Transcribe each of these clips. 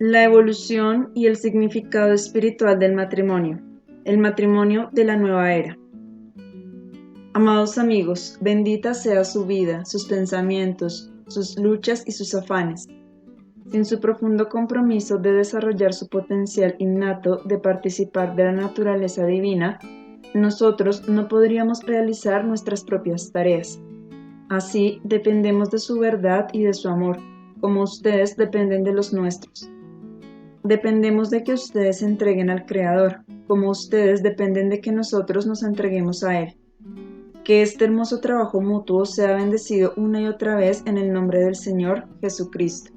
La evolución y el significado espiritual del matrimonio. El matrimonio de la nueva era. Amados amigos, bendita sea su vida, sus pensamientos, sus luchas y sus afanes. Sin su profundo compromiso de desarrollar su potencial innato de participar de la naturaleza divina, nosotros no podríamos realizar nuestras propias tareas. Así, dependemos de su verdad y de su amor, como ustedes dependen de los nuestros. Dependemos de que ustedes se entreguen al Creador, como ustedes dependen de que nosotros nos entreguemos a Él. Que este hermoso trabajo mutuo sea bendecido una y otra vez en el nombre del Señor Jesucristo.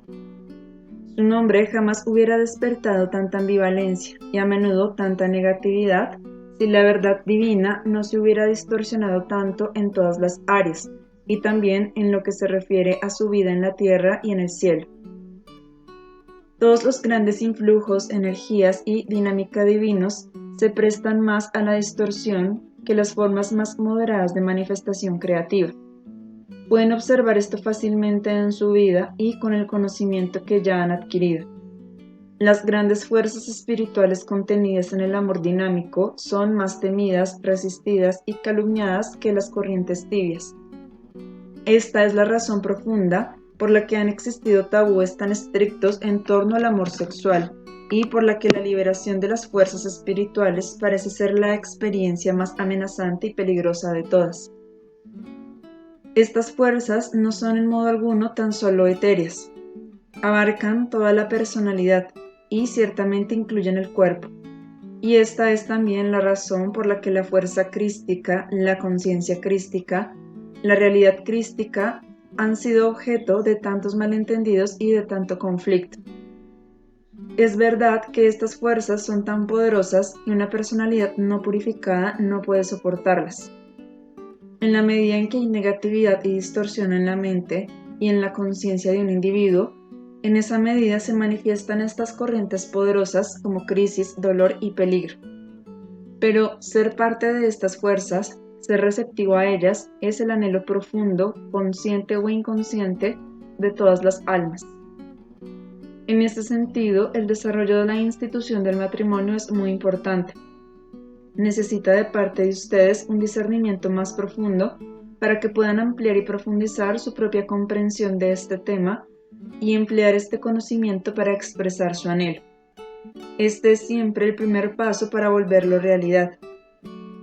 Su nombre jamás hubiera despertado tanta ambivalencia y a menudo tanta negatividad si la verdad divina no se hubiera distorsionado tanto en todas las áreas y también en lo que se refiere a su vida en la tierra y en el cielo. Todos los grandes influjos, energías y dinámica divinos se prestan más a la distorsión que las formas más moderadas de manifestación creativa. Pueden observar esto fácilmente en su vida y con el conocimiento que ya han adquirido. Las grandes fuerzas espirituales contenidas en el amor dinámico son más temidas, resistidas y calumniadas que las corrientes tibias. Esta es la razón profunda por la que han existido tabúes tan estrictos en torno al amor sexual y por la que la liberación de las fuerzas espirituales parece ser la experiencia más amenazante y peligrosa de todas. Estas fuerzas no son en modo alguno tan solo etéreas. Abarcan toda la personalidad y ciertamente incluyen el cuerpo. Y esta es también la razón por la que la fuerza crística, la conciencia crística, la realidad crística han sido objeto de tantos malentendidos y de tanto conflicto. Es verdad que estas fuerzas son tan poderosas que una personalidad no purificada no puede soportarlas. En la medida en que hay negatividad y distorsión en la mente y en la conciencia de un individuo, en esa medida se manifiestan estas corrientes poderosas como crisis, dolor y peligro. Pero ser parte de estas fuerzas, ser receptivo a ellas, es el anhelo profundo, consciente o inconsciente, de todas las almas. En este sentido, el desarrollo de la institución del matrimonio es muy importante. Necesita de parte de ustedes un discernimiento más profundo para que puedan ampliar y profundizar su propia comprensión de este tema y emplear este conocimiento para expresar su anhelo. Este es siempre el primer paso para volverlo realidad.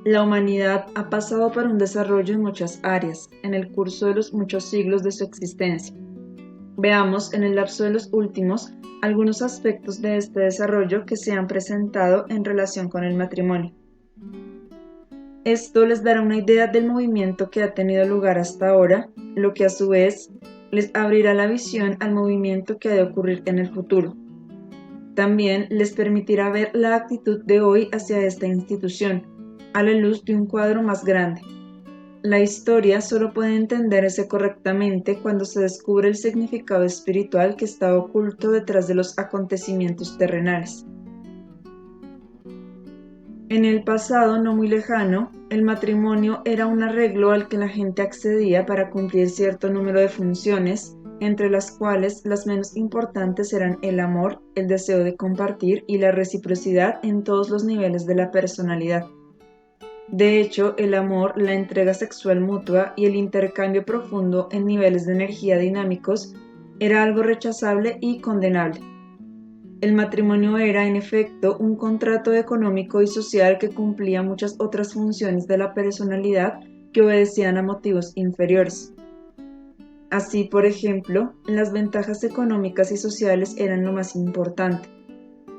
La humanidad ha pasado por un desarrollo en muchas áreas, en el curso de los muchos siglos de su existencia. Veamos en el lapso de los últimos algunos aspectos de este desarrollo que se han presentado en relación con el matrimonio. Esto les dará una idea del movimiento que ha tenido lugar hasta ahora, lo que a su vez les abrirá la visión al movimiento que ha de ocurrir en el futuro. También les permitirá ver la actitud de hoy hacia esta institución, a la luz de un cuadro más grande. La historia solo puede entenderse correctamente cuando se descubre el significado espiritual que está oculto detrás de los acontecimientos terrenales. En el pasado no muy lejano, el matrimonio era un arreglo al que la gente accedía para cumplir cierto número de funciones, entre las cuales las menos importantes eran el amor, el deseo de compartir y la reciprocidad en todos los niveles de la personalidad. De hecho, el amor, la entrega sexual mutua y el intercambio profundo en niveles de energía dinámicos era algo rechazable y condenable. El matrimonio era, en efecto, un contrato económico y social que cumplía muchas otras funciones de la personalidad que obedecían a motivos inferiores. Así, por ejemplo, las ventajas económicas y sociales eran lo más importante.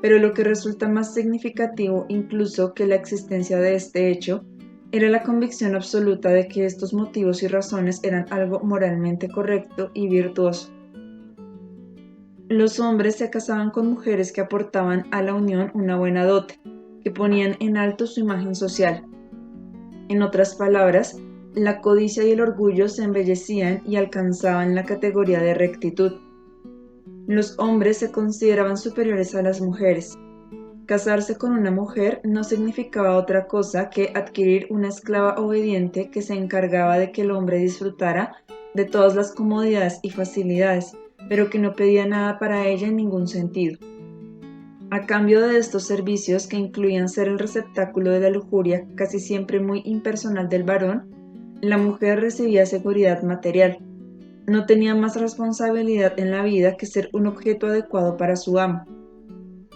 Pero lo que resulta más significativo incluso que la existencia de este hecho era la convicción absoluta de que estos motivos y razones eran algo moralmente correcto y virtuoso. Los hombres se casaban con mujeres que aportaban a la unión una buena dote, que ponían en alto su imagen social. En otras palabras, la codicia y el orgullo se embellecían y alcanzaban la categoría de rectitud. Los hombres se consideraban superiores a las mujeres. Casarse con una mujer no significaba otra cosa que adquirir una esclava obediente que se encargaba de que el hombre disfrutara de todas las comodidades y facilidades, pero que no pedía nada para ella en ningún sentido. A cambio de estos servicios, que incluían ser el receptáculo de la lujuria casi siempre muy impersonal del varón, la mujer recibía seguridad material. No tenía más responsabilidad en la vida que ser un objeto adecuado para su amo.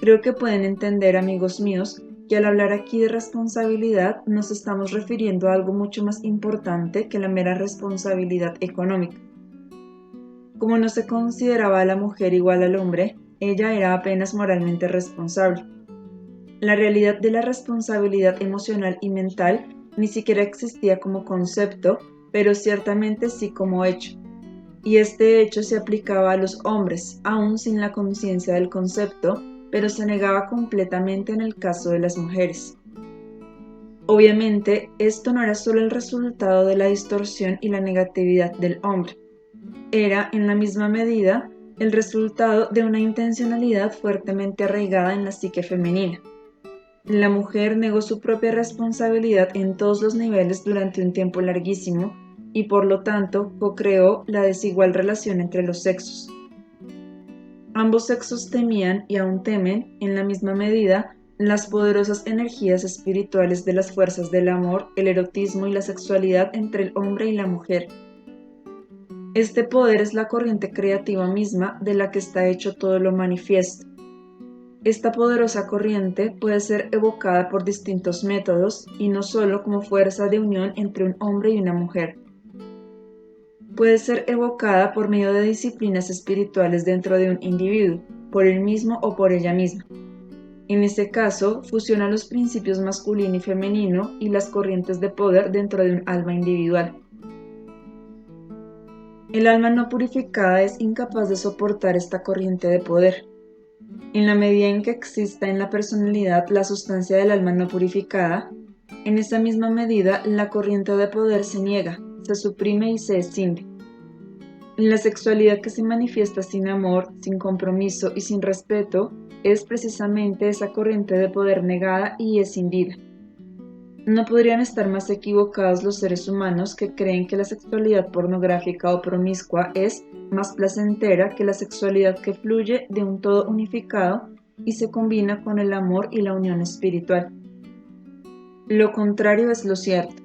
Creo que pueden entender, amigos míos, que al hablar aquí de responsabilidad nos estamos refiriendo a algo mucho más importante que la mera responsabilidad económica. Como no se consideraba a la mujer igual al hombre, ella era apenas moralmente responsable. La realidad de la responsabilidad emocional y mental ni siquiera existía como concepto, pero ciertamente sí como hecho. Y este hecho se aplicaba a los hombres, aún sin la conciencia del concepto, pero se negaba completamente en el caso de las mujeres. Obviamente, esto no era solo el resultado de la distorsión y la negatividad del hombre. Era, en la misma medida, el resultado de una intencionalidad fuertemente arraigada en la psique femenina. La mujer negó su propia responsabilidad en todos los niveles durante un tiempo larguísimo y por lo tanto co-creó la desigual relación entre los sexos. Ambos sexos temían y aún temen, en la misma medida, las poderosas energías espirituales de las fuerzas del amor, el erotismo y la sexualidad entre el hombre y la mujer. Este poder es la corriente creativa misma de la que está hecho todo lo manifiesto. Esta poderosa corriente puede ser evocada por distintos métodos y no solo como fuerza de unión entre un hombre y una mujer. Puede ser evocada por medio de disciplinas espirituales dentro de un individuo, por él mismo o por ella misma. En este caso, fusiona los principios masculino y femenino y las corrientes de poder dentro de un alma individual. El alma no purificada es incapaz de soportar esta corriente de poder. En la medida en que exista en la personalidad la sustancia del alma no purificada, en esa misma medida la corriente de poder se niega, se suprime y se escinde. La sexualidad que se manifiesta sin amor, sin compromiso y sin respeto es precisamente esa corriente de poder negada y escindida. No podrían estar más equivocados los seres humanos que creen que la sexualidad pornográfica o promiscua es más placentera que la sexualidad que fluye de un todo unificado y se combina con el amor y la unión espiritual. Lo contrario es lo cierto,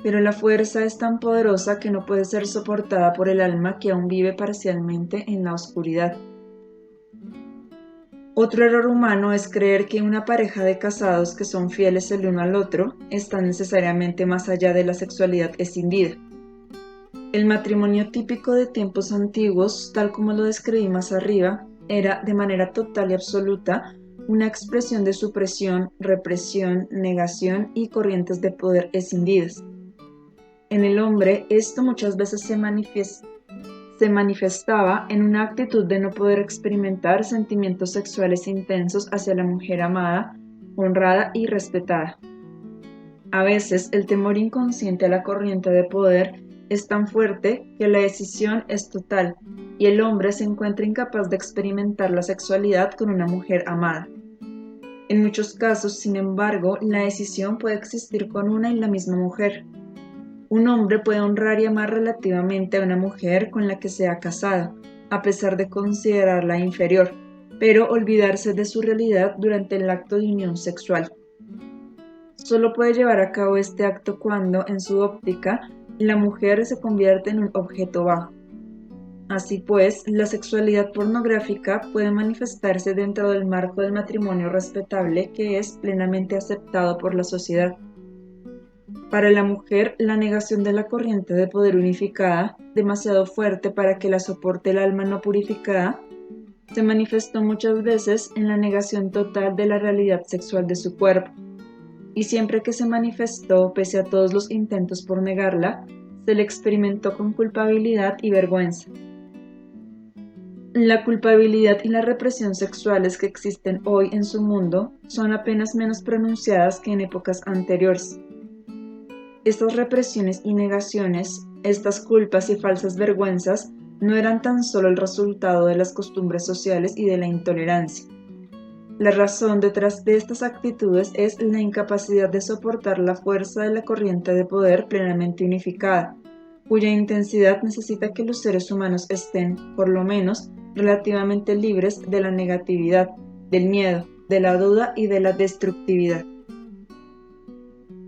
pero la fuerza es tan poderosa que no puede ser soportada por el alma que aún vive parcialmente en la oscuridad. Otro error humano es creer que una pareja de casados que son fieles el uno al otro está necesariamente más allá de la sexualidad escindida. El matrimonio típico de tiempos antiguos, tal como lo describí más arriba, era de manera total y absoluta una expresión de supresión, represión, negación y corrientes de poder escindidas. En el hombre esto muchas veces se manifestaba en una actitud de no poder experimentar sentimientos sexuales intensos hacia la mujer amada, honrada y respetada. A veces el temor inconsciente a la corriente de poder es tan fuerte que la decisión es total y el hombre se encuentra incapaz de experimentar la sexualidad con una mujer amada. En muchos casos, sin embargo, la decisión puede existir con una y la misma mujer. Un hombre puede honrar y amar relativamente a una mujer con la que se ha casado, a pesar de considerarla inferior, pero olvidarse de su realidad durante el acto de unión sexual. Solo puede llevar a cabo este acto cuando, en su óptica, la mujer se convierte en un objeto bajo. Así pues, la sexualidad pornográfica puede manifestarse dentro del marco del matrimonio respetable que es plenamente aceptado por la sociedad. Para la mujer, la negación de la corriente de poder unificada, demasiado fuerte para que la soporte el alma no purificada, se manifestó muchas veces en la negación total de la realidad sexual de su cuerpo, y siempre que se manifestó, pese a todos los intentos por negarla, se le experimentó con culpabilidad y vergüenza. La culpabilidad y la represión sexuales que existen hoy en su mundo son apenas menos pronunciadas que en épocas anteriores. Estas represiones y negaciones, estas culpas y falsas vergüenzas, no eran tan solo el resultado de las costumbres sociales y de la intolerancia. La razón detrás de estas actitudes es la incapacidad de soportar la fuerza de la corriente de poder plenamente unificada, cuya intensidad necesita que los seres humanos estén, por lo menos, relativamente libres de la negatividad, del miedo, de la duda y de la destructividad.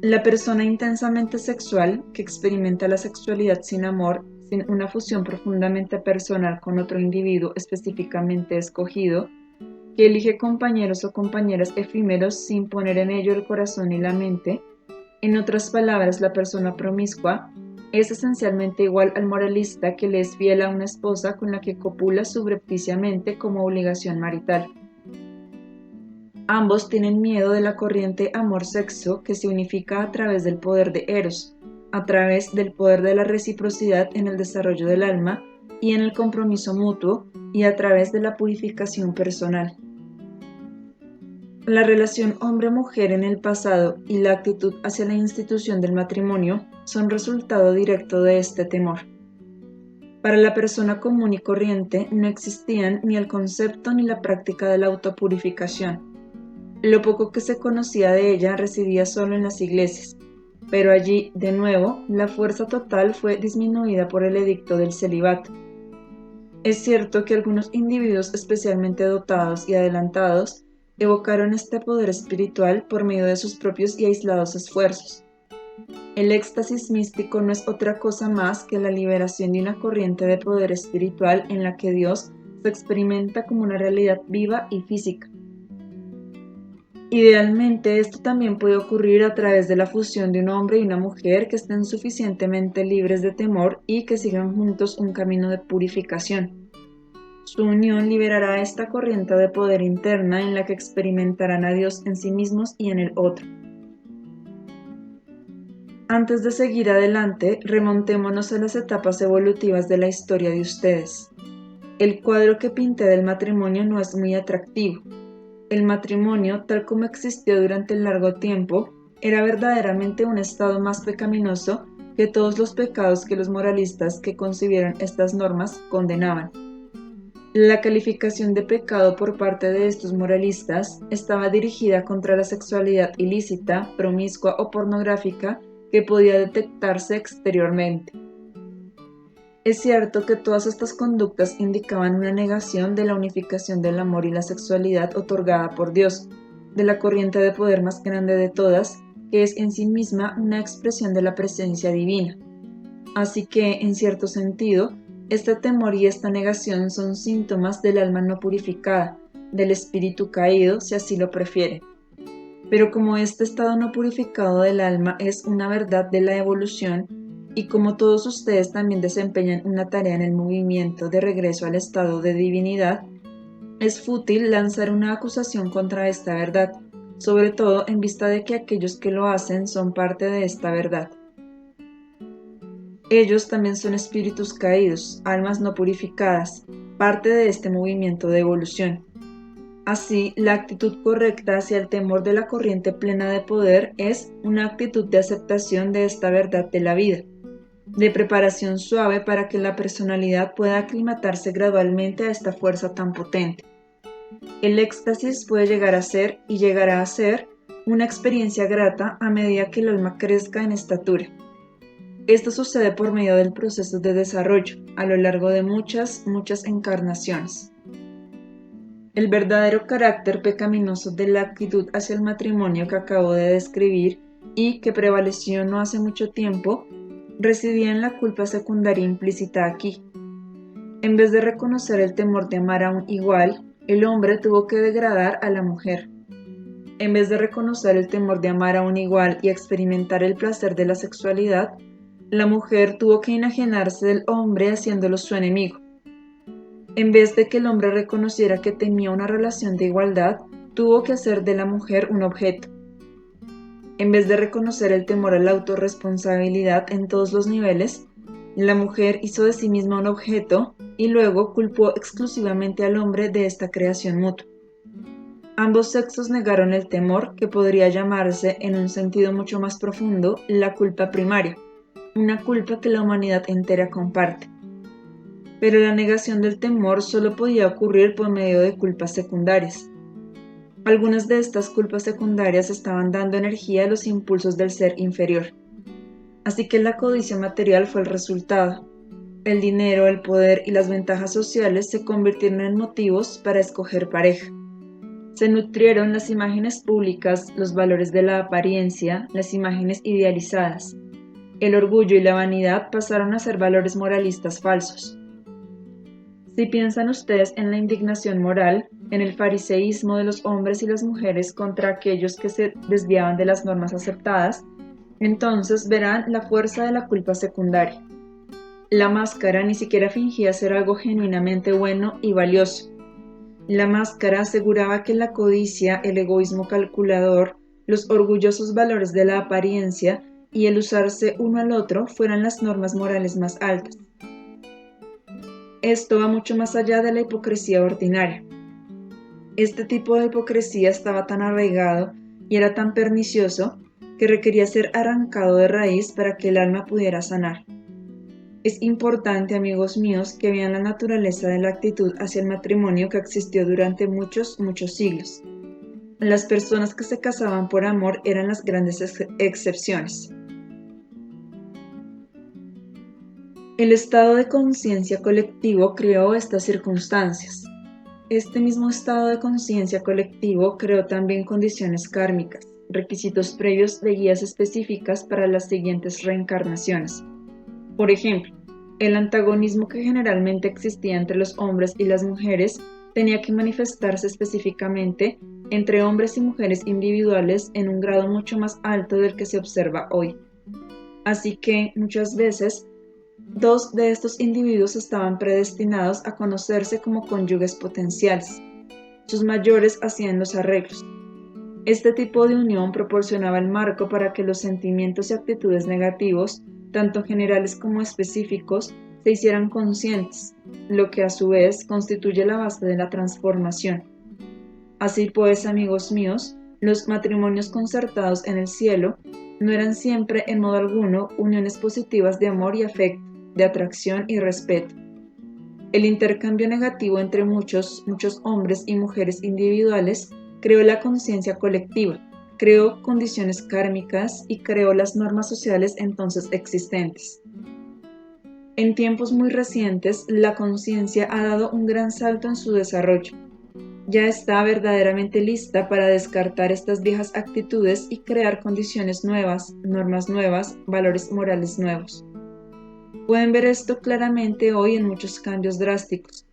La persona intensamente sexual, que experimenta la sexualidad sin amor, sin una fusión profundamente personal con otro individuo específicamente escogido, que elige compañeros o compañeras efímeros sin poner en ello el corazón y la mente, en otras palabras, la persona promiscua, es esencialmente igual al moralista que le es fiel a una esposa con la que copula subrepticiamente como obligación marital. Ambos tienen miedo de la corriente amor-sexo que se unifica a través del poder de Eros, a través del poder de la reciprocidad en el desarrollo del alma y en el compromiso mutuo y a través de la purificación personal. La relación hombre-mujer en el pasado y la actitud hacia la institución del matrimonio son resultado directo de este temor. Para la persona común y corriente no existían ni el concepto ni la práctica de la autopurificación. Lo poco que se conocía de ella residía solo en las iglesias, pero allí, de nuevo, la fuerza total fue disminuida por el edicto del celibato. Es cierto que algunos individuos especialmente dotados y adelantados evocaron este poder espiritual por medio de sus propios y aislados esfuerzos. El éxtasis místico no es otra cosa más que la liberación de una corriente de poder espiritual en la que Dios se experimenta como una realidad viva y física. Idealmente, esto también puede ocurrir a través de la fusión de un hombre y una mujer que estén suficientemente libres de temor y que sigan juntos un camino de purificación. Su unión liberará esta corriente de poder interna en la que experimentarán a Dios en sí mismos y en el otro. Antes de seguir adelante, remontémonos a las etapas evolutivas de la historia de ustedes. El cuadro que pinté del matrimonio no es muy atractivo. El matrimonio, tal como existió durante el largo tiempo, era verdaderamente un estado más pecaminoso que todos los pecados que los moralistas que concibieron estas normas condenaban. La calificación de pecado por parte de estos moralistas estaba dirigida contra la sexualidad ilícita, promiscua o pornográfica que podía detectarse exteriormente. Es cierto que todas estas conductas indicaban una negación de la unificación del amor y la sexualidad otorgada por Dios, de la corriente de poder más grande de todas, que es en sí misma una expresión de la presencia divina. Así que, en cierto sentido, este temor y esta negación son síntomas del alma no purificada, del espíritu caído, si así lo prefiere. Pero como este estado no purificado del alma es una verdad de la evolución, y como todos ustedes también desempeñan una tarea en el movimiento de regreso al estado de divinidad, es fútil lanzar una acusación contra esta verdad, sobre todo en vista de que aquellos que lo hacen son parte de esta verdad. Ellos también son espíritus caídos, almas no purificadas, parte de este movimiento de evolución. Así, la actitud correcta hacia el temor de la corriente plena de poder es una actitud de aceptación de esta verdad de la vida, de preparación suave para que la personalidad pueda aclimatarse gradualmente a esta fuerza tan potente. El éxtasis puede llegar a ser y llegará a ser una experiencia grata a medida que el alma crezca en estatura. Esto sucede por medio del proceso de desarrollo, a lo largo de muchas encarnaciones. El verdadero carácter pecaminoso de la actitud hacia el matrimonio que acabo de describir y que prevaleció no hace mucho tiempo, residía en la culpa secundaria implícita aquí. En vez de reconocer el temor de amar a un igual, el hombre tuvo que degradar a la mujer. En vez de reconocer el temor de amar a un igual y experimentar el placer de la sexualidad, la mujer tuvo que enajenarse del hombre haciéndolo su enemigo. En vez de que el hombre reconociera que temía una relación de igualdad, tuvo que hacer de la mujer un objeto. En vez de reconocer el temor a la autorresponsabilidad en todos los niveles, la mujer hizo de sí misma un objeto y luego culpó exclusivamente al hombre de esta creación mutua. Ambos sexos negaron el temor, que podría llamarse, en un sentido mucho más profundo, la culpa primaria, una culpa que la humanidad entera comparte. Pero la negación del temor solo podía ocurrir por medio de culpas secundarias. Algunas de estas culpas secundarias estaban dando energía a los impulsos del ser inferior. Así que la codicia material fue el resultado. El dinero, el poder y las ventajas sociales se convirtieron en motivos para escoger pareja. Se nutrieron las imágenes públicas, los valores de la apariencia, las imágenes idealizadas. El orgullo y la vanidad pasaron a ser valores moralistas falsos. Si piensan ustedes en la indignación moral, en el fariseísmo de los hombres y las mujeres contra aquellos que se desviaban de las normas aceptadas, entonces verán la fuerza de la culpa secundaria. La máscara ni siquiera fingía ser algo genuinamente bueno y valioso. La máscara aseguraba que la codicia, el egoísmo calculador, los orgullosos valores de la apariencia y el usarse uno al otro fueran las normas morales más altas. Esto va mucho más allá de la hipocresía ordinaria. Este tipo de hipocresía estaba tan arraigado y era tan pernicioso que requería ser arrancado de raíz para que el alma pudiera sanar. Es importante, amigos míos, que vean la naturaleza de la actitud hacia el matrimonio que existió durante muchos siglos. Las personas que se casaban por amor eran las grandes excepciones. El estado de conciencia colectivo creó estas circunstancias. Este mismo estado de conciencia colectivo creó también condiciones kármicas, requisitos previos de guías específicas para las siguientes reencarnaciones. Por ejemplo, el antagonismo que generalmente existía entre los hombres y las mujeres tenía que manifestarse específicamente entre hombres y mujeres individuales en un grado mucho más alto del que se observa hoy. Así que, muchas veces, dos de estos individuos estaban predestinados a conocerse como cónyuges potenciales. Sus mayores hacían los arreglos. Este tipo de unión proporcionaba el marco para que los sentimientos y actitudes negativos, tanto generales como específicos, se hicieran conscientes, lo que a su vez constituye la base de la transformación. Así pues, amigos míos, los matrimonios concertados en el cielo no eran siempre, en modo alguno, uniones positivas de amor y afecto, de atracción y respeto. El intercambio negativo entre muchos hombres y mujeres individuales creó la conciencia colectiva, creó condiciones kármicas y creó las normas sociales entonces existentes. En tiempos muy recientes, la conciencia ha dado un gran salto en su desarrollo. Ya está verdaderamente lista para descartar estas viejas actitudes y crear condiciones nuevas, normas nuevas, valores morales nuevos. Pueden ver esto claramente hoy en muchos cambios drásticos.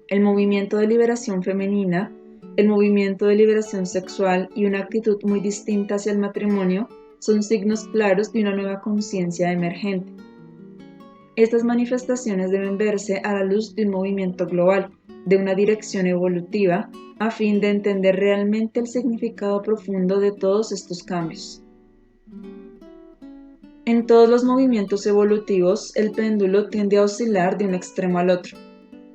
El movimiento de liberación femenina, el movimiento de liberación sexual y una actitud muy distinta hacia el matrimonio son signos claros de una nueva conciencia emergente. Estas manifestaciones deben verse a la luz de un movimiento global, de una dirección evolutiva, a fin de entender realmente el significado profundo de todos estos cambios. En todos los movimientos evolutivos, el péndulo tiende a oscilar de un extremo al otro.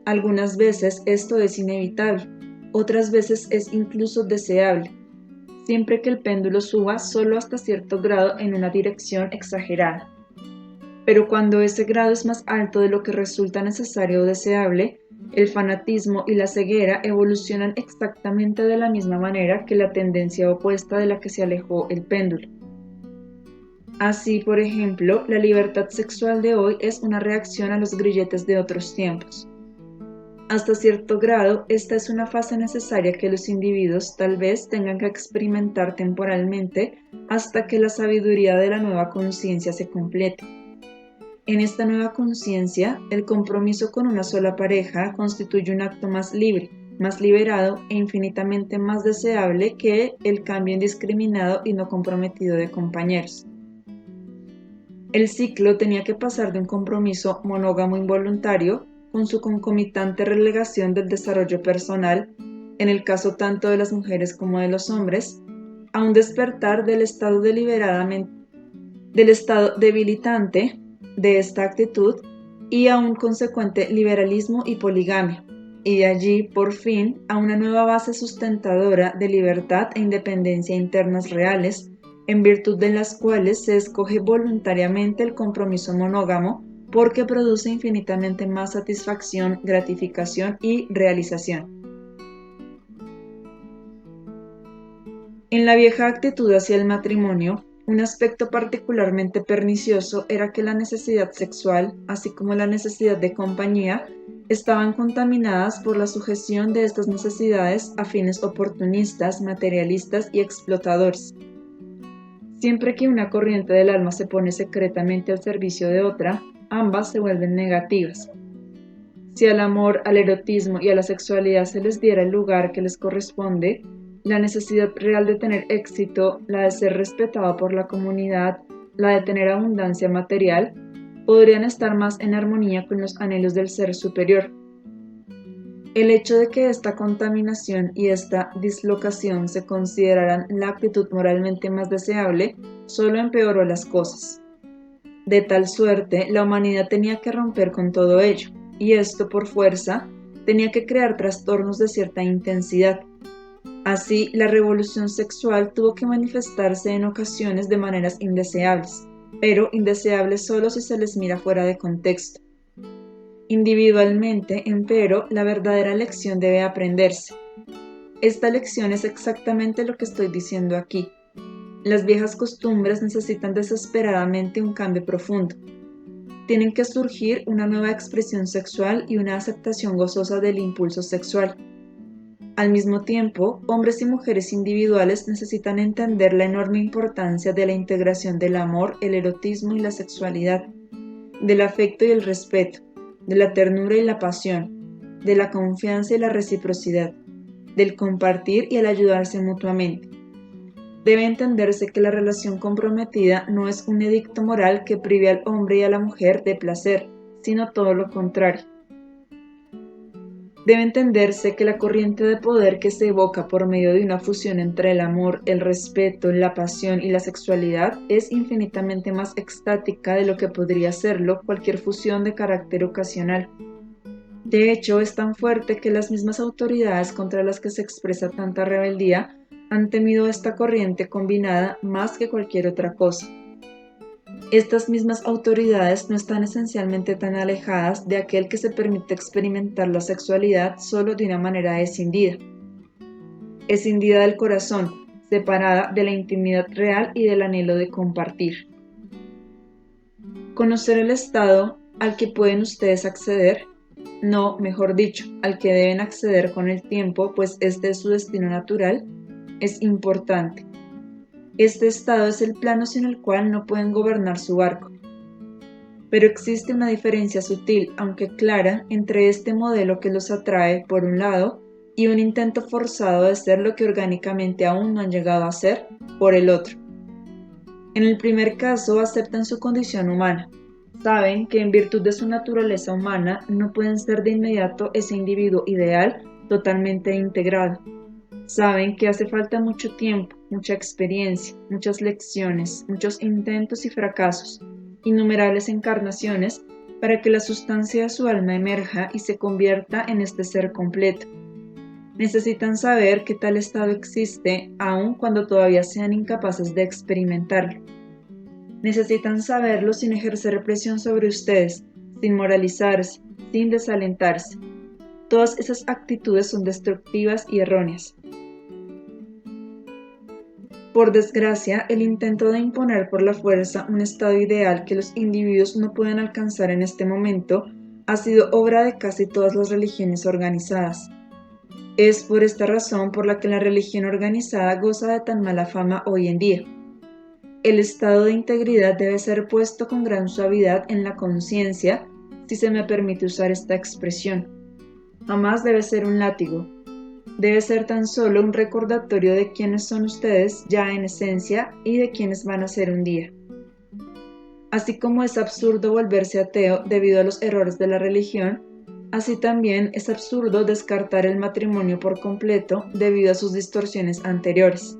Algunas veces esto es inevitable, otras veces es incluso deseable, siempre que el péndulo suba solo hasta cierto grado en una dirección exagerada. Pero cuando ese grado es más alto de lo que resulta necesario o deseable, el fanatismo y la ceguera evolucionan exactamente de la misma manera que la tendencia opuesta de la que se alejó el péndulo. Así, por ejemplo, la libertad sexual de hoy es una reacción a los grilletes de otros tiempos. Hasta cierto grado, esta es una fase necesaria que los individuos tal vez tengan que experimentar temporalmente hasta que la sabiduría de la nueva conciencia se complete. En esta nueva conciencia, el compromiso con una sola pareja constituye un acto más libre, más liberado e infinitamente más deseable que el cambio indiscriminado y no comprometido de compañeros. El ciclo tenía que pasar de un compromiso monógamo involuntario, con su concomitante relegación del desarrollo personal, en el caso tanto de las mujeres como de los hombres, a un despertar del estado debilitante de esta actitud y a un consecuente liberalismo y poligamia, y de allí, por fin, a una nueva base sustentadora de libertad e independencia internas reales, en virtud de las cuales se escoge voluntariamente el compromiso monógamo porque produce infinitamente más satisfacción, gratificación y realización. En la vieja actitud hacia el matrimonio, Un aspecto particularmente pernicioso era que la necesidad sexual, así como la necesidad de compañía, estaban contaminadas por la sujeción de estas necesidades a fines oportunistas, materialistas y explotadores. Siempre que una corriente del alma se pone secretamente al servicio de otra, ambas se vuelven negativas. Si al amor, al erotismo y a la sexualidad se les diera el lugar que les corresponde, la necesidad real de tener éxito, la de ser respetado por la comunidad, la de tener abundancia material, podrían estar más en armonía con los anhelos del ser superior. El hecho de que esta contaminación y esta dislocación se consideraran la actitud moralmente más deseable solo empeoró las cosas. De tal suerte, la humanidad tenía que romper con todo ello, y esto por fuerza tenía que crear trastornos de cierta intensidad. Así, la revolución sexual tuvo que manifestarse en ocasiones de maneras indeseables, pero indeseables solo si se les mira fuera de contexto. Individualmente, empero, la verdadera lección debe aprenderse. Esta lección es exactamente lo que estoy diciendo aquí. Las viejas costumbres necesitan desesperadamente un cambio profundo. Tienen que surgir una nueva expresión sexual y una aceptación gozosa del impulso sexual. Al mismo tiempo, hombres y mujeres individuales necesitan entender la enorme importancia de la integración del amor, el erotismo y la sexualidad, del afecto y el respeto, de la ternura y la pasión, de la confianza y la reciprocidad, del compartir y el ayudarse mutuamente. Debe entenderse que la relación comprometida no es un edicto moral que prive al hombre y a la mujer de placer, sino todo lo contrario. Debe entenderse que la corriente de poder que se evoca por medio de una fusión entre el amor, el respeto, la pasión y la sexualidad es infinitamente más extática de lo que podría serlo cualquier fusión de carácter ocasional. De hecho, es tan fuerte que las mismas autoridades contra las que se expresa tanta rebeldía han temido esta corriente combinada más que cualquier otra cosa. Estas mismas autoridades no están esencialmente tan alejadas de aquel que se permite experimentar la sexualidad solo de una manera escindida. Escindida del corazón, separada de la intimidad real y del anhelo de compartir. Conocer el estado al que pueden ustedes acceder, no, mejor dicho, al que deben acceder con el tiempo, pues este es su destino natural, es importante. Este estado es el plano sin el cual no pueden gobernar su barco. Pero existe una diferencia sutil, aunque clara, entre este modelo que los atrae, por un lado, y un intento forzado de ser lo que orgánicamente aún no han llegado a ser, por el otro. En el primer caso, aceptan su condición humana. Saben que en virtud de su naturaleza humana no pueden ser de inmediato ese individuo ideal totalmente integrado. Saben que hace falta mucho tiempo, mucha experiencia, muchas lecciones, muchos intentos y fracasos, innumerables encarnaciones, para que la sustancia de su alma emerja y se convierta en este ser completo. Necesitan saber que tal estado existe aun cuando todavía sean incapaces de experimentarlo. Necesitan saberlo sin ejercer presión sobre ustedes, sin moralizarse, sin desalentarse. Todas esas actitudes son destructivas y erróneas. Por desgracia, el intento de imponer por la fuerza un estado ideal que los individuos no pueden alcanzar en este momento ha sido obra de casi todas las religiones organizadas. Es por esta razón por la que la religión organizada goza de tan mala fama hoy en día. El estado de integridad debe ser puesto con gran suavidad en la conciencia, si se me permite usar esta expresión. Jamás debe ser un látigo. Debe ser tan solo un recordatorio de quiénes son ustedes ya en esencia y de quiénes van a ser un día. Así como es absurdo volverse ateo debido a los errores de la religión, así también es absurdo descartar el matrimonio por completo debido a sus distorsiones anteriores.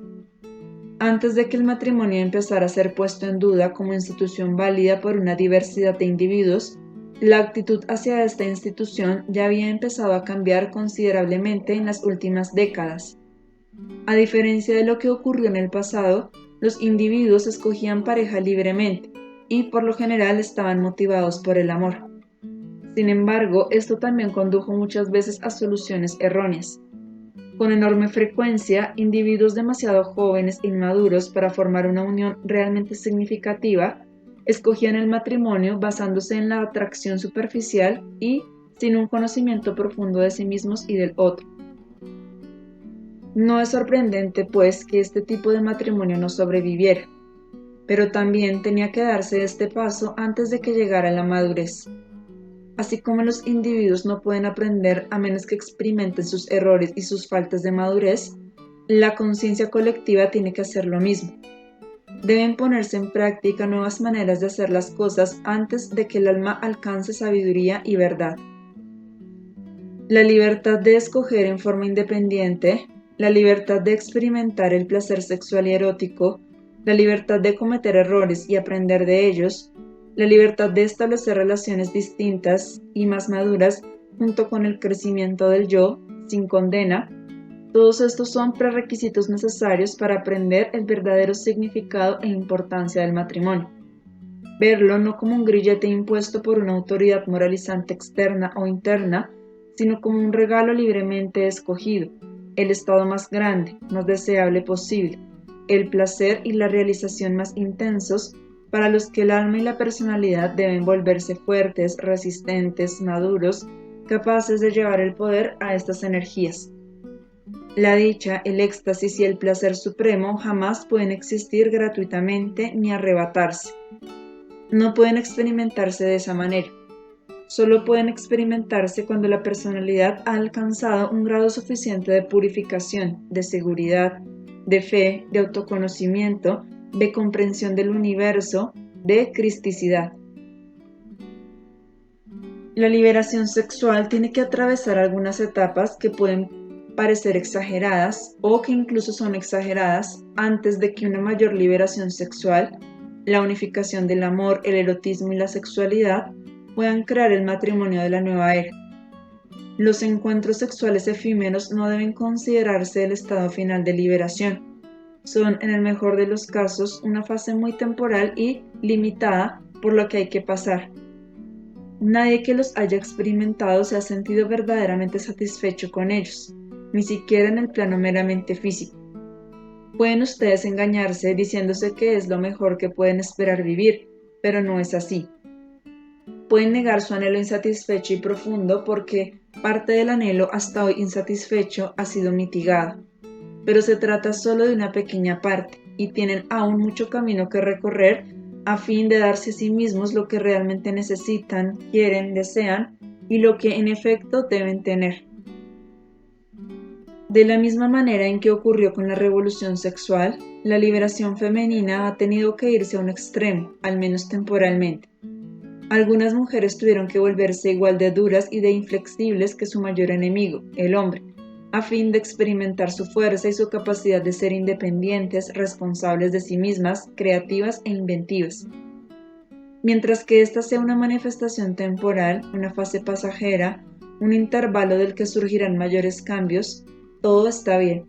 Antes de que el matrimonio empezara a ser puesto en duda como institución válida por una diversidad de individuos, la actitud hacia esta institución ya había empezado a cambiar considerablemente en las últimas décadas. A diferencia de lo que ocurrió en el pasado, los individuos escogían pareja libremente y por lo general estaban motivados por el amor. Sin embargo, esto también condujo muchas veces a soluciones erróneas. Con enorme frecuencia, individuos demasiado jóvenes e inmaduros para formar una unión realmente significativa escogían el matrimonio basándose en la atracción superficial y sin un conocimiento profundo de sí mismos y del otro. No es sorprendente, pues, que este tipo de matrimonio no sobreviviera, pero también tenía que darse este paso antes de que llegara la madurez. Así como los individuos no pueden aprender a menos que experimenten sus errores y sus faltas de madurez, la conciencia colectiva tiene que hacer lo mismo. Deben ponerse en práctica nuevas maneras de hacer las cosas antes de que el alma alcance sabiduría y verdad. La libertad de escoger en forma independiente, la libertad de experimentar el placer sexual y erótico, la libertad de cometer errores y aprender de ellos, la libertad de establecer relaciones distintas y más maduras junto con el crecimiento del yo, sin condena, todos estos son prerequisitos necesarios para aprender el verdadero significado e importancia del matrimonio. Verlo no como un grillete impuesto por una autoridad moralizante externa o interna, sino como un regalo libremente escogido, el estado más grande, más deseable posible, el placer y la realización más intensos para los que el alma y la personalidad deben volverse fuertes, resistentes, maduros, capaces de llevar el poder a estas energías. La dicha, el éxtasis y el placer supremo jamás pueden existir gratuitamente ni arrebatarse. No pueden experimentarse de esa manera. Solo pueden experimentarse cuando la personalidad ha alcanzado un grado suficiente de purificación, de seguridad, de fe, de autoconocimiento, de comprensión del universo, de cristicidad. La liberación sexual tiene que atravesar algunas etapas que pueden parecer exageradas o que incluso son exageradas antes de que una mayor liberación sexual, la unificación del amor, el erotismo y la sexualidad puedan crear el matrimonio de la nueva era. Los encuentros sexuales efímeros no deben considerarse el estado final de liberación. Son, en el mejor de los casos, una fase muy temporal y limitada por lo que hay que pasar. Nadie que los haya experimentado se ha sentido verdaderamente satisfecho con ellos, ni siquiera en el plano meramente físico. Pueden ustedes engañarse diciéndose que es lo mejor que pueden esperar vivir, pero no es así. Pueden negar su anhelo insatisfecho y profundo porque parte del anhelo hasta hoy insatisfecho ha sido mitigado, pero se trata solo de una pequeña parte y tienen aún mucho camino que recorrer a fin de darse a sí mismos lo que realmente necesitan, quieren, desean y lo que en efecto deben tener. De la misma manera en que ocurrió con la revolución sexual, la liberación femenina ha tenido que irse a un extremo, al menos temporalmente. Algunas mujeres tuvieron que volverse igual de duras y de inflexibles que su mayor enemigo, el hombre, a fin de experimentar su fuerza y su capacidad de ser independientes, responsables de sí mismas, creativas e inventivas. Mientras que esta sea una manifestación temporal, una fase pasajera, un intervalo del que surgirán mayores cambios, todo está bien.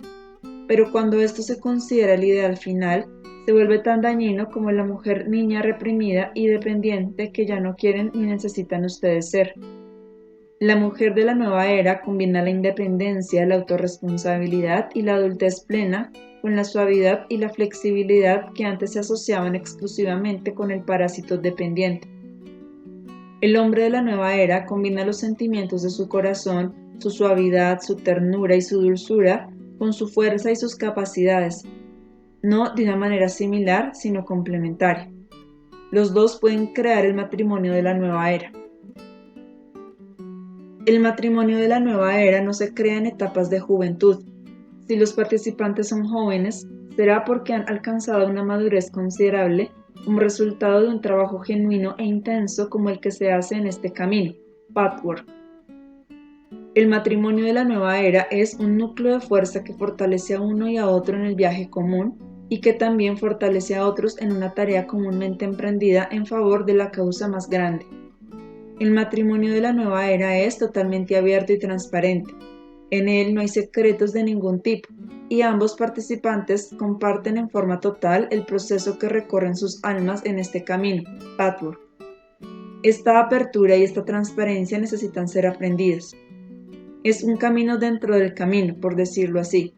Pero cuando esto se considera el ideal final, se vuelve tan dañino como la mujer niña reprimida y dependiente que ya no quieren ni necesitan ustedes ser. La mujer de la nueva era combina la independencia, la autorresponsabilidad y la adultez plena con la suavidad y la flexibilidad que antes se asociaban exclusivamente con el parásito dependiente. El hombre de la nueva era combina los sentimientos de su corazón, su suavidad, su ternura y su dulzura con su fuerza y sus capacidades, no de una manera similar, sino complementaria. Los dos pueden crear el matrimonio de la nueva era. El matrimonio de la nueva era no se crea en etapas de juventud. Si los participantes son jóvenes, será porque han alcanzado una madurez considerable como resultado de un trabajo genuino e intenso como el que se hace en este camino, Pathwork. El matrimonio de la nueva era es un núcleo de fuerza que fortalece a uno y a otro en el viaje común y que también fortalece a otros en una tarea comúnmente emprendida en favor de la causa más grande. El matrimonio de la nueva era es totalmente abierto y transparente. En él no hay secretos de ningún tipo y ambos participantes comparten en forma total el proceso que recorren sus almas en este camino, Pathwork. Esta apertura y esta transparencia necesitan ser aprendidas. Es un camino dentro del camino, por decirlo así.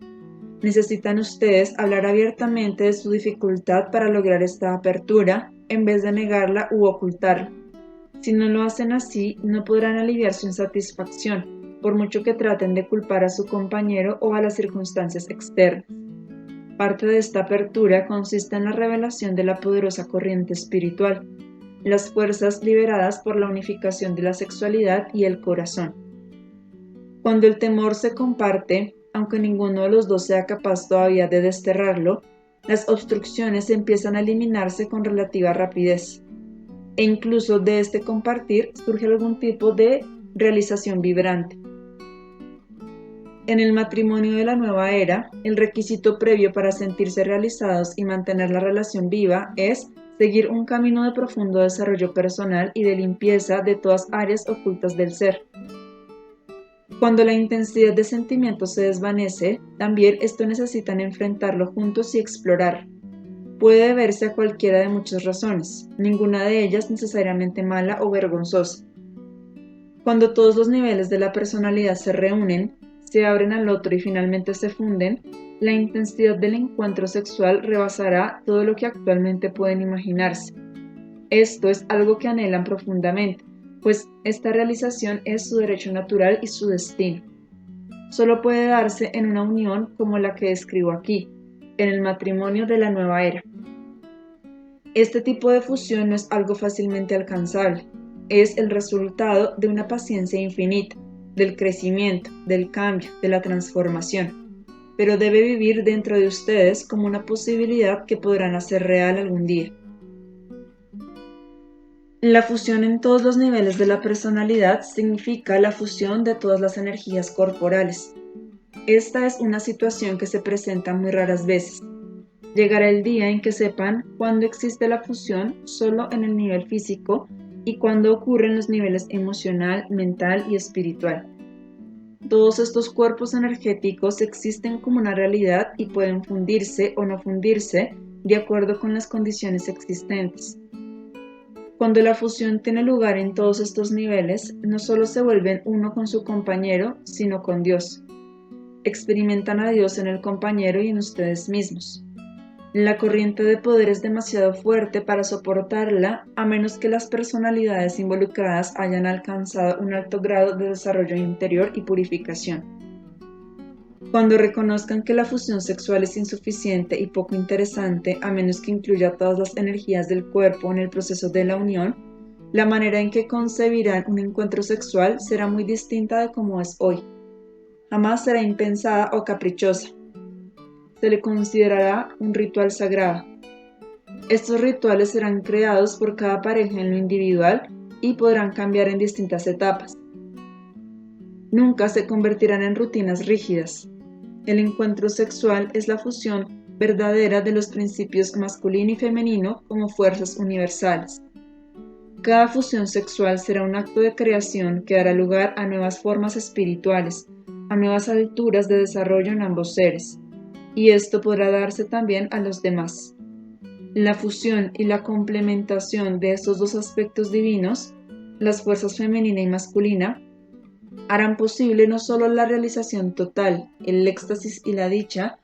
Necesitan ustedes hablar abiertamente de su dificultad para lograr esta apertura, en vez de negarla u ocultarla. Si no lo hacen así, no podrán aliviar su insatisfacción, por mucho que traten de culpar a su compañero o a las circunstancias externas. Parte de esta apertura consiste en la revelación de la poderosa corriente espiritual, las fuerzas liberadas por la unificación de la sexualidad y el corazón. Cuando el temor se comparte, aunque ninguno de los dos sea capaz todavía de desterrarlo, las obstrucciones empiezan a eliminarse con relativa rapidez. E incluso de este compartir surge algún tipo de realización vibrante. En el matrimonio de la nueva era, el requisito previo para sentirse realizados y mantener la relación viva es seguir un camino de profundo desarrollo personal y de limpieza de todas áreas ocultas del ser. Cuando la intensidad de sentimiento se desvanece, también esto necesitan enfrentarlo juntos y explorar. Puede deberse a cualquiera de muchas razones, ninguna de ellas necesariamente mala o vergonzosa. Cuando todos los niveles de la personalidad se reúnen, se abren al otro y finalmente se funden, la intensidad del encuentro sexual rebasará todo lo que actualmente pueden imaginarse. Esto es algo que anhelan profundamente, pues esta realización es su derecho natural y su destino. Solo puede darse en una unión como la que describo aquí, en el matrimonio de la nueva era. Este tipo de fusión no es algo fácilmente alcanzable, es el resultado de una paciencia infinita, del crecimiento, del cambio, de la transformación, pero debe vivir dentro de ustedes como una posibilidad que podrán hacer real algún día. La fusión en todos los niveles de la personalidad significa la fusión de todas las energías corporales. Esta es una situación que se presenta muy raras veces. Llegará el día en que sepan cuándo existe la fusión solo en el nivel físico y cuándo ocurre en los niveles emocional, mental y espiritual. Todos estos cuerpos energéticos existen como una realidad y pueden fundirse o no fundirse de acuerdo con las condiciones existentes. Cuando la fusión tiene lugar en todos estos niveles, no solo se vuelven uno con su compañero, sino con Dios. Experimentan a Dios en el compañero y en ustedes mismos. La corriente de poder es demasiado fuerte para soportarla a menos que las personalidades involucradas hayan alcanzado un alto grado de desarrollo interior y purificación. Cuando reconozcan que la fusión sexual es insuficiente y poco interesante a menos que incluya todas las energías del cuerpo en el proceso de la unión, la manera en que concebirán un encuentro sexual será muy distinta de como es hoy. Jamás será impensada o caprichosa. Se le considerará un ritual sagrado. Estos rituales serán creados por cada pareja en lo individual y podrán cambiar en distintas etapas. Nunca se convertirán en rutinas rígidas. El encuentro sexual es la fusión verdadera de los principios masculino y femenino como fuerzas universales. Cada fusión sexual será un acto de creación que dará lugar a nuevas formas espirituales, a nuevas alturas de desarrollo en ambos seres. Y esto podrá darse también a los demás. La fusión y la complementación de estos dos aspectos divinos, las fuerzas femenina y masculina, harán posible no solo la realización total, el éxtasis y la dicha,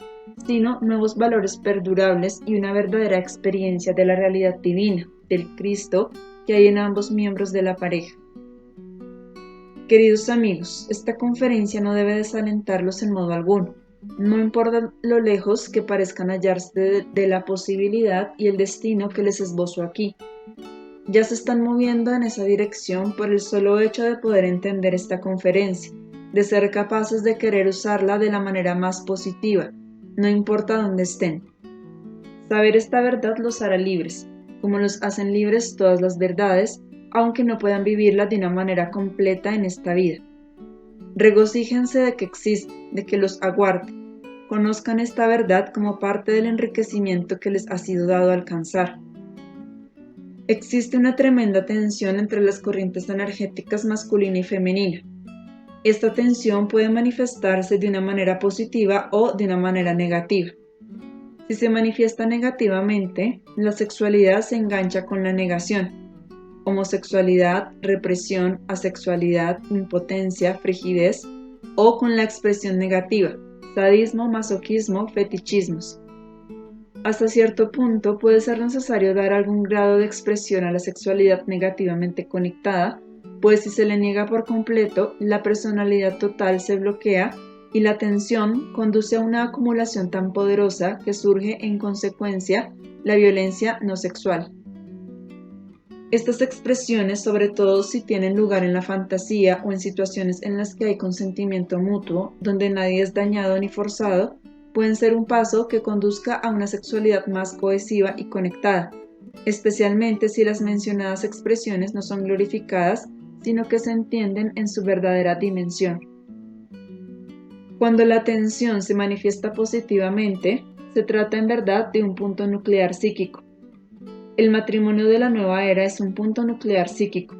sino nuevos valores perdurables y una verdadera experiencia de la realidad divina, del Cristo que hay en ambos miembros de la pareja. Queridos amigos, esta conferencia no debe desalentarlos en modo alguno. No importa lo lejos que parezcan hallarse de la posibilidad y el destino que les esbozo aquí. Ya se están moviendo en esa dirección por el solo hecho de poder entender esta conferencia, de ser capaces de querer usarla de la manera más positiva, no importa dónde estén. Saber esta verdad los hará libres, como los hacen libres todas las verdades, aunque no puedan vivirla de una manera completa en esta vida. Regocíjense de que existe, de que los aguarde. Conozcan esta verdad como parte del enriquecimiento que les ha sido dado alcanzar. Existe una tremenda tensión entre las corrientes energéticas masculina y femenina. Esta tensión puede manifestarse de una manera positiva o de una manera negativa. Si se manifiesta negativamente, la sexualidad se engancha con la negación. Homosexualidad, represión, asexualidad, impotencia, frigidez o con la expresión negativa, sadismo, masoquismo, fetichismos. Hasta cierto punto puede ser necesario dar algún grado de expresión a la sexualidad negativamente conectada, pues si se le niega por completo, la personalidad total se bloquea y la tensión conduce a una acumulación tan poderosa que surge en consecuencia la violencia no sexual. Estas expresiones, sobre todo si tienen lugar en la fantasía o en situaciones en las que hay consentimiento mutuo, donde nadie es dañado ni forzado, pueden ser un paso que conduzca a una sexualidad más cohesiva y conectada, especialmente si las mencionadas expresiones no son glorificadas, sino que se entienden en su verdadera dimensión. Cuando la tensión se manifiesta positivamente, se trata en verdad de un punto nuclear psíquico. El matrimonio de la nueva era es un punto nuclear psíquico.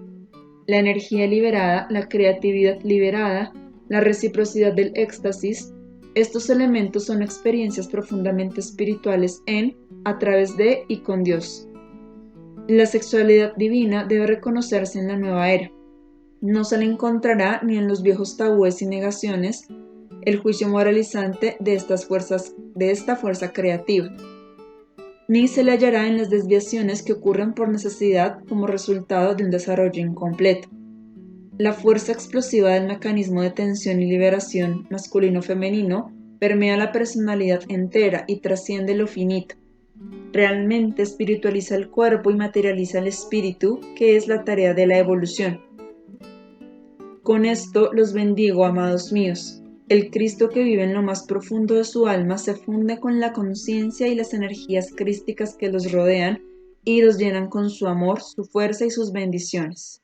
La energía liberada, la creatividad liberada, la reciprocidad del éxtasis, estos elementos son experiencias profundamente espirituales en, a través de y con Dios. La sexualidad divina debe reconocerse en la nueva era. No se le encontrará ni en los viejos tabúes y negaciones el juicio moralizante de esta fuerza creativa, ni se le hallará en las desviaciones que ocurren por necesidad como resultado de un desarrollo incompleto. La fuerza explosiva del mecanismo de tensión y liberación masculino-femenino permea la personalidad entera y trasciende lo finito. Realmente espiritualiza el cuerpo y materializa el espíritu, que es la tarea de la evolución. Con esto los bendigo, amados míos. El Cristo que vive en lo más profundo de su alma se funde con la conciencia y las energías crísticas que los rodean y los llenan con su amor, su fuerza y sus bendiciones.